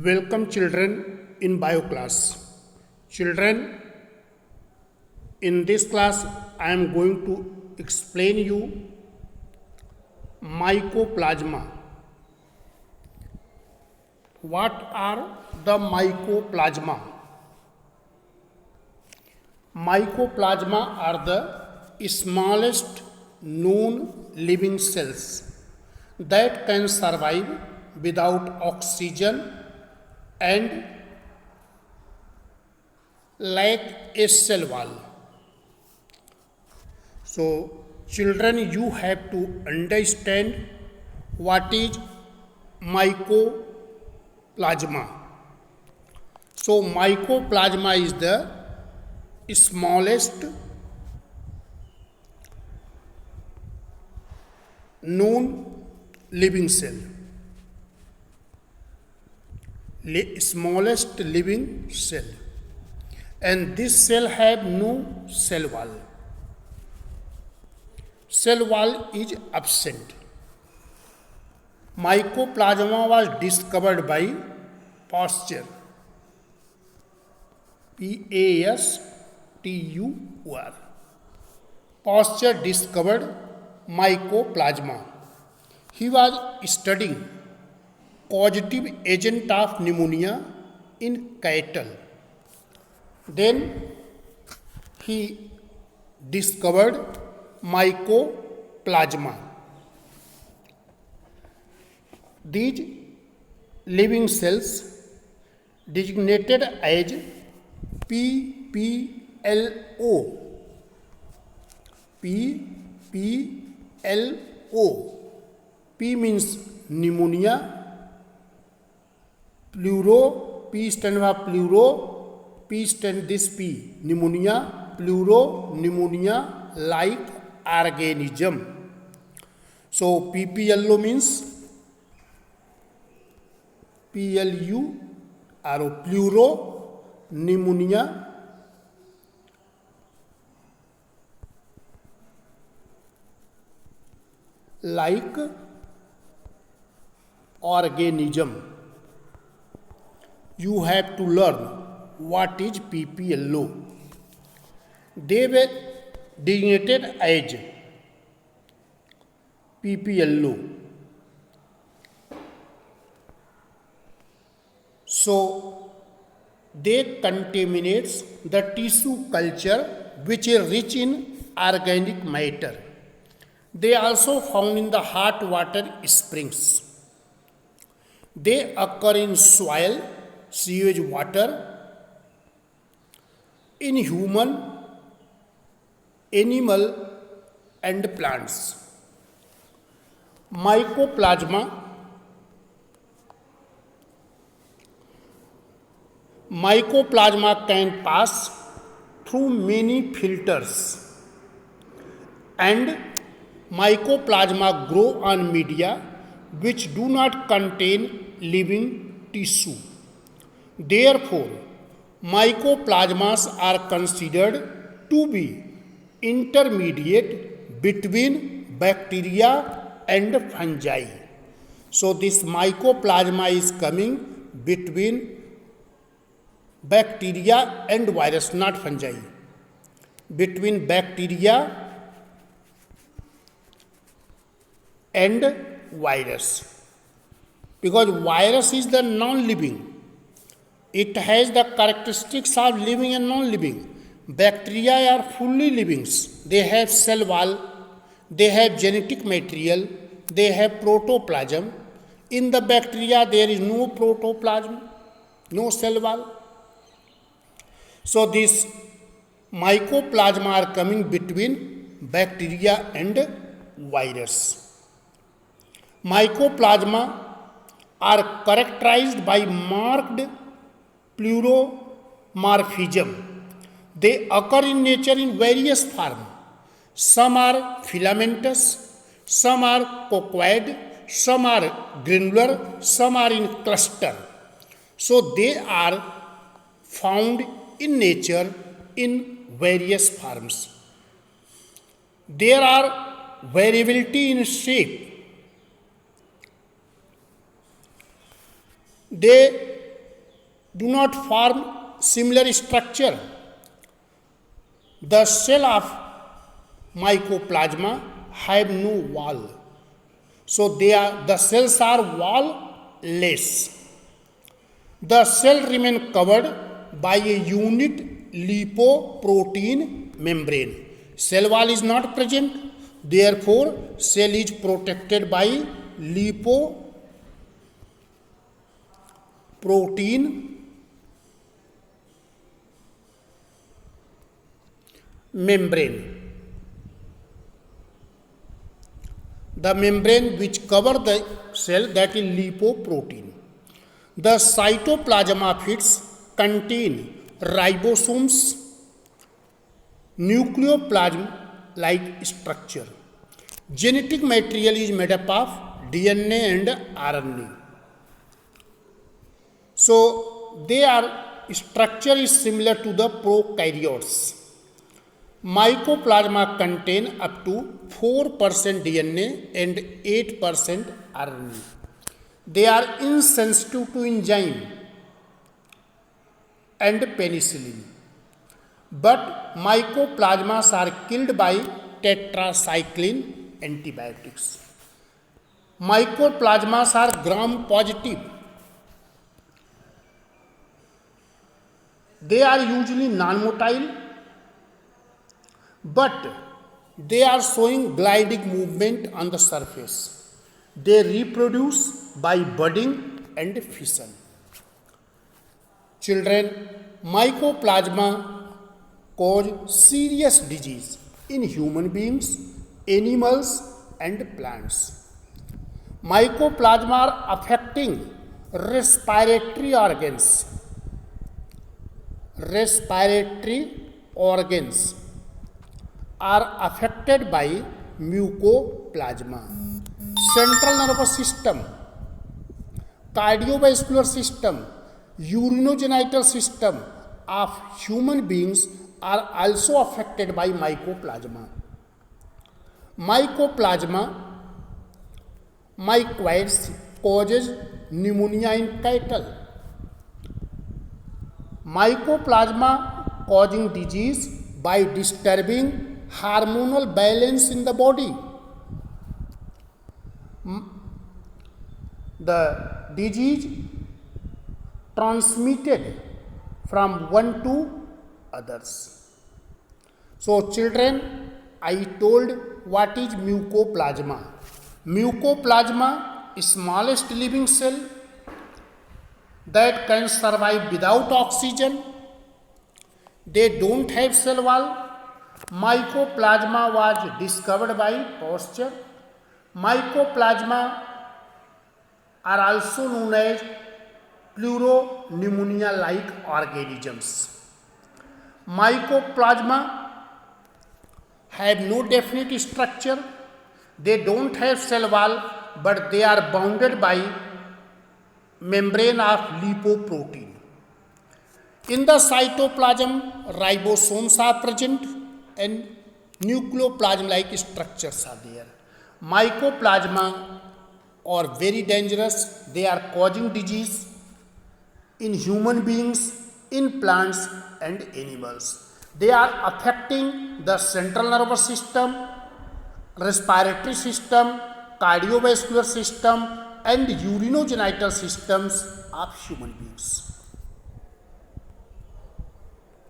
Welcome children in bio class. Children, in this class I am going to explain you mycoplasma. What are the mycoplasma? Mycoplasma are the smallest known living cells that can survive without oxygen and like a cell wall. So, children, you have to understand what is mycoplasma. So, mycoplasma is the smallest known living cell. Smallest living cell, and this cell have no cell wall. Cell wall is absent. Mycoplasma was discovered by Pasteur, Pasteur. Pasteur discovered mycoplasma. He was studying causative agent of pneumonia in cattle. Then he discovered mycoplasma. These living cells designated as PPLO. PPLO. P means pneumonia. Pleuro, P stand for pleuro, P stand this P, pneumonia, pleuro, pneumonia like organism. So PPLO means PLURO, pleuro, pneumonia like organism. You have to learn what is PPLO. They were designated as PPLO. So, they contaminates the tissue culture which is rich in organic matter. They also found in the hot water springs. They occur in soil, sewage water, in human, animal and plants. Mycoplasma can pass through many filters, and mycoplasma grow on media which do not contain living tissue. Therefore, mycoplasmas are considered to be intermediate between bacteria and fungi. So, this mycoplasma is coming between bacteria and virus, not fungi. Between bacteria and virus. Because virus is the non-living. It has the characteristics of living and non-living. Bacteria are fully living. They have cell wall, they have genetic material, they have protoplasm. In the bacteria, there is no protoplasm, no cell wall. So, these mycoplasma are coming between bacteria and virus. Mycoplasma are characterized by marked pleuromorphism. They occur in nature in various forms. Some are filamentous, some are cocoid, some are granular, some are in cluster. So they are found in nature in various forms. There are variability in shape. They do not form similar structure. The cell of mycoplasma have no wall, so the cells are wall-less. The cell remain covered by a unit lipoprotein membrane. Cell wall is not present, therefore cell is protected by lipoprotein membrane. The membrane which cover the cell, that is lipoprotein. The cytoplasm of it contain ribosomes, nucleoplasm-like structure. Genetic material is made up of DNA and RNA. So their structure is similar to the prokaryotes. Mycoplasma contain up to 4% DNA and 8% RNA. They are insensitive to enzyme and penicillin. But mycoplasmas are killed by tetracycline antibiotics. Mycoplasmas are gram positive. They are usually non-motile, but they are showing gliding movement on the surface. They reproduce by budding and fission. Children, mycoplasma cause serious disease in human beings, animals and plants. Mycoplasma are affecting respiratory organs. Respiratory organs are affected by mycoplasma. Central nervous system, cardiovascular system, urinogenital system of human beings are also affected by mycoplasma. Mycoplasma, mycoids causes pneumonia in cattle. Mycoplasma causing disease by disturbing hormonal balance in the body. The disease transmitted from one to others. So children, I told what is mycoplasma. Mycoplasma is smallest living cell that can survive without oxygen. They don't have cell wall. Mycoplasma was discovered by Pasteur. Mycoplasma are also known as pleuropneumonia-like organisms. Mycoplasma have no definite structure. They don't have cell wall, but they are bounded by membrane of lipoprotein. In the cytoplasm, ribosomes are present and nucleoplasm-like structures are there. Mycoplasma are very dangerous. They are causing disease in human beings, in plants and animals. They are affecting the central nervous system, respiratory system, cardiovascular system and urinogenital systems of human beings.